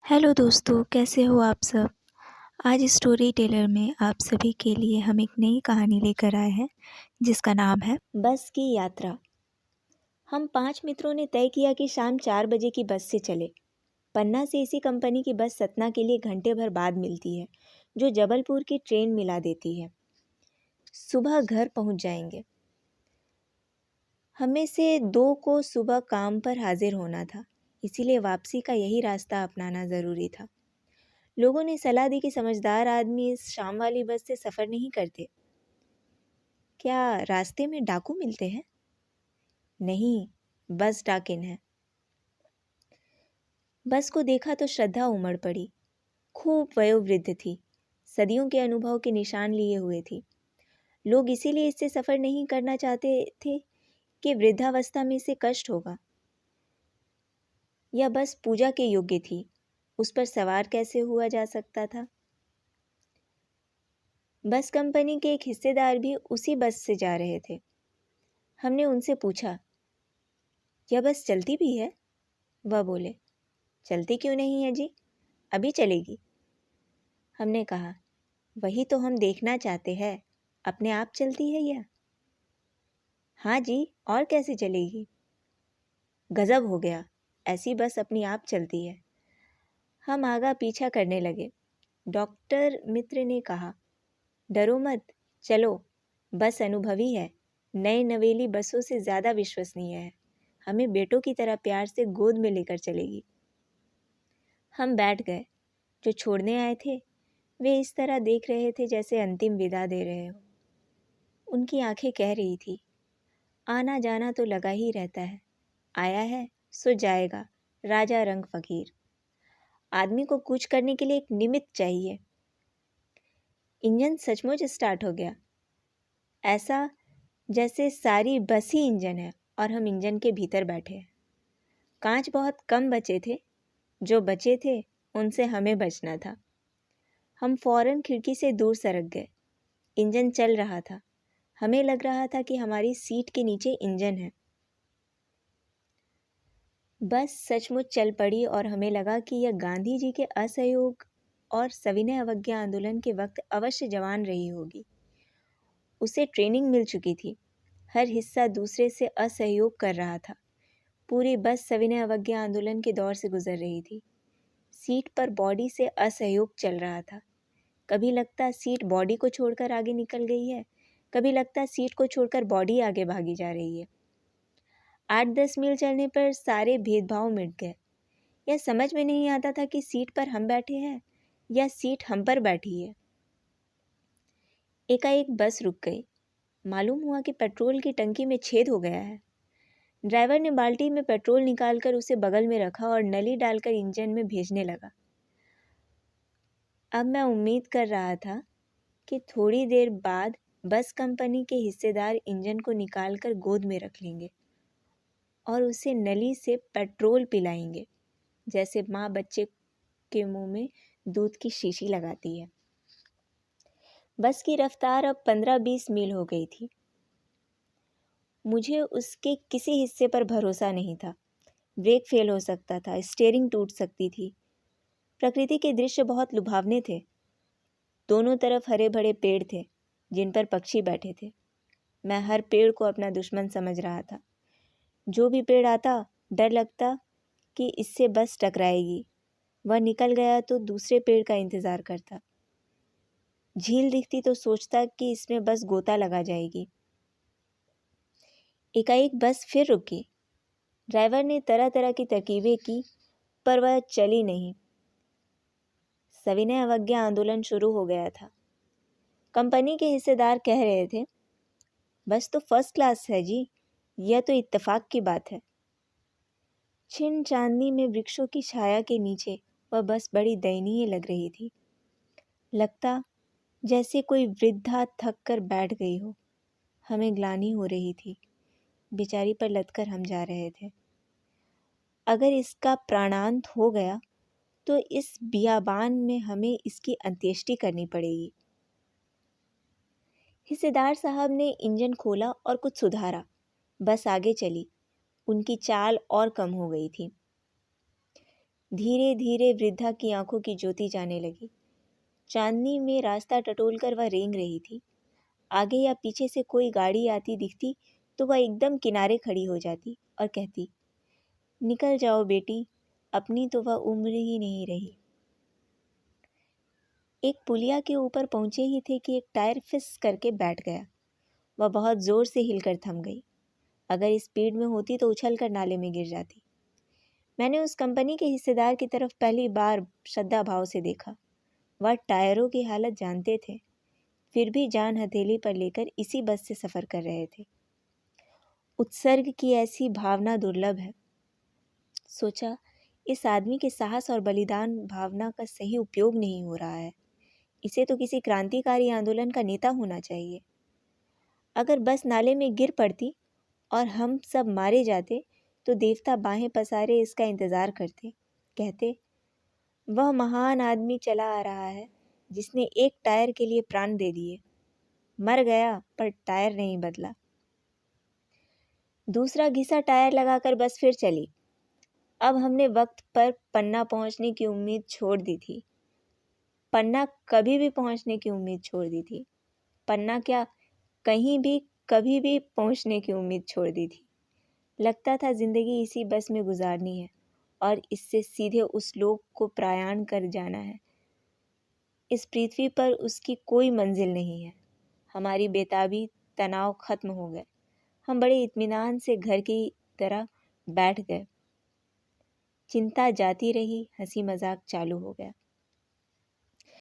Hello दोस्तों, कैसे हो आप सब। आज स्टोरी टेलर में आप सभी के लिए हम एक नई कहानी लेकर आए हैं जिसका नाम है बस की यात्रा। हम 5 मित्रों ने तय किया कि शाम 4 बजे की बस से चले। पन्ना से इसी कंपनी की बस सतना के लिए घंटे भर बाद मिलती है, जो जबलपुर की ट्रेन मिला देती है। सुबह घर पहुंच जाएंगे। हमें से 2 को सुबह काम पर हाजिर होना था, इसीलिए वापसी का यही रास्ता अपनाना ज़रूरी था। लोगों ने सलाह दी कि समझदार आदमी इस शाम वाली बस से सफ़र नहीं करते। क्या रास्ते में डाकू मिलते हैं? नहीं, बस डाकिन है। बस को देखा तो श्रद्धा उमड़ पड़ी। खूब वयोवृद्ध थी, सदियों के अनुभव के निशान लिए हुए थी। लोग इसीलिए इससे सफ़र नहीं करना चाहते थे कि वृद्धावस्था में इसे कष्ट होगा। यह बस पूजा के योग्य थी, उस पर सवार कैसे हुआ जा सकता था? बस कंपनी के एक हिस्सेदार भी उसी बस से जा रहे थे। हमने उनसे पूछा, यह बस चलती भी है? वह बोले, चलती क्यों नहीं है जी, अभी चलेगी। हमने कहा, वही तो हम देखना चाहते हैं, अपने आप चलती है यह? हाँ जी, और कैसे चलेगी। गजब हो गया, ऐसी बस अपनी आप चलती है। हम आगा पीछा करने लगे। डॉक्टर मित्र ने कहा, डरो मत, चलो, बस अनुभवी है, नए नवेली बसों से ज़्यादा विश्वसनीय है, हमें बेटों की तरह प्यार से गोद में लेकर चलेगी। हम बैठ गए। जो छोड़ने आए थे वे इस तरह देख रहे थे जैसे अंतिम विदा दे रहे हो। उनकी आंखें कह रही थी, आना जाना तो लगा ही रहता है, आया है सो जाएगा, राजा रंग फकीर। आदमी को कुछ करने के लिए एक निमित्त चाहिए। इंजन सचमुच स्टार्ट हो गया, ऐसा जैसे सारी बस ही इंजन है और हम इंजन के भीतर बैठे हैं। कांच बहुत कम बचे थे, जो बचे थे उनसे हमें बचना था। हम फौरन खिड़की से दूर सरक गए। इंजन चल रहा था, हमें लग रहा था कि हमारी सीट के नीचे इंजन है। बस सचमुच चल पड़ी और हमें लगा कि यह गांधी जी के असहयोग और सविनय अवज्ञा आंदोलन के वक्त अवश्य जवान रही होगी। उसे ट्रेनिंग मिल चुकी थी, हर हिस्सा दूसरे से असहयोग कर रहा था। पूरी बस सविनय अवज्ञा आंदोलन के दौर से गुजर रही थी। सीट पर बॉडी से असहयोग चल रहा था। कभी लगता सीट बॉडी को छोड़कर आगे निकल गई है, कभी लगता सीट को छोड़कर बॉडी आगे भागी जा रही है। 8-10 मील चलने पर सारे भेदभाव मिट गए। यह समझ में नहीं आता था कि सीट पर हम बैठे हैं या सीट हम पर बैठी है। एकाएक बस रुक गई। मालूम हुआ कि पेट्रोल की टंकी में छेद हो गया है। ड्राइवर ने बाल्टी में पेट्रोल निकालकर उसे बगल में रखा और नली डालकर इंजन में भेजने लगा। अब मैं उम्मीद कर रहा था कि थोड़ी देर बाद बस कंपनी के हिस्सेदार इंजन को निकालकर गोद में रख लेंगे और उसे नली से पेट्रोल पिलाएंगे, जैसे माँ बच्चे के मुंह में दूध की शीशी लगाती है। बस की रफ्तार अब 15-20 मील हो गई थी। मुझे उसके किसी हिस्से पर भरोसा नहीं था। ब्रेक फेल हो सकता था, स्टीयरिंग टूट सकती थी। प्रकृति के दृश्य बहुत लुभावने थे। दोनों तरफ हरे भरे पेड़ थे जिन पर पक्षी बैठे थे। मैं हर पेड़ को अपना दुश्मन समझ रहा था। जो भी पेड़ आता, डर लगता कि इससे बस टकराएगी। वह निकल गया तो दूसरे पेड़ का इंतज़ार करता। झील दिखती तो सोचता कि इसमें बस गोता लगा जाएगी। एकाएक बस फिर रुकी। ड्राइवर ने तरह तरह की तरकीबें की, पर वह चली नहीं। सविनय अवज्ञा आंदोलन शुरू हो गया था। कंपनी के हिस्सेदार कह रहे थे, बस तो फर्स्ट क्लास है जी, यह तो इत्तेफाक की बात है। छिन चांदनी में वृक्षों की छाया के नीचे वह बस बड़ी दयनीय लग रही थी। लगता जैसे कोई वृद्धा थक कर बैठ गई हो। हमें ग्लानि हो रही थी, बेचारी पर लदकर हम जा रहे थे। अगर इसका प्राणांत हो गया तो इस बियाबान में हमें इसकी अंत्येष्टि करनी पड़ेगी। हिस्सेदार साहब ने इंजन खोला और कुछ सुधारा। बस आगे चली। उनकी चाल और कम हो गई थी। धीरे धीरे वृद्धा की आंखों की ज्योति जाने लगी। चांदनी में रास्ता टटोलकर वह रेंग रही थी। आगे या पीछे से कोई गाड़ी आती दिखती तो वह एकदम किनारे खड़ी हो जाती और कहती, निकल जाओ बेटी, अपनी तो वह उम्र ही नहीं रही। एक पुलिया के ऊपर पहुंचे ही थे कि एक टायर फिस करके बैठ गया। वह बहुत जोर से हिलकर थम गई। अगर स्पीड में होती तो उछलकर नाले में गिर जाती। मैंने उस कंपनी के हिस्सेदार की तरफ पहली बार श्रद्धा भाव से देखा। वह टायरों की हालत जानते थे, फिर भी जान हथेली पर लेकर इसी बस से सफ़र कर रहे थे। उत्सर्ग की ऐसी भावना दुर्लभ है। सोचा, इस आदमी के साहस और बलिदान भावना का सही उपयोग नहीं हो रहा है। इसे तो किसी क्रांतिकारी आंदोलन का नेता होना चाहिए। अगर बस नाले में गिर पड़ती और हम सब मारे जाते तो देवता बाहें पसारे इसका इंतज़ार करते, कहते, वह महान आदमी चला आ रहा है जिसने एक टायर के लिए प्राण दे दिए। मर गया पर टायर नहीं बदला। दूसरा घिसा टायर लगाकर बस फिर चली। अब हमने वक्त पर पन्ना पहुंचने की उम्मीद छोड़ दी थी। पन्ना कभी भी पहुंचने की उम्मीद छोड़ दी थी। पन्ना क्या, कहीं भी कभी भी पहुंचने की उम्मीद छोड़ दी थी। लगता था जिंदगी इसी बस में गुजारनी है और इससे सीधे उस लोक को प्रयाण कर जाना है। इस पृथ्वी पर उसकी कोई मंजिल नहीं है। हमारी बेताबी, तनाव खत्म हो गए। हम बड़े इत्मीनान से घर की तरह बैठ गए। चिंता जाती रही, हंसी मजाक चालू हो गया।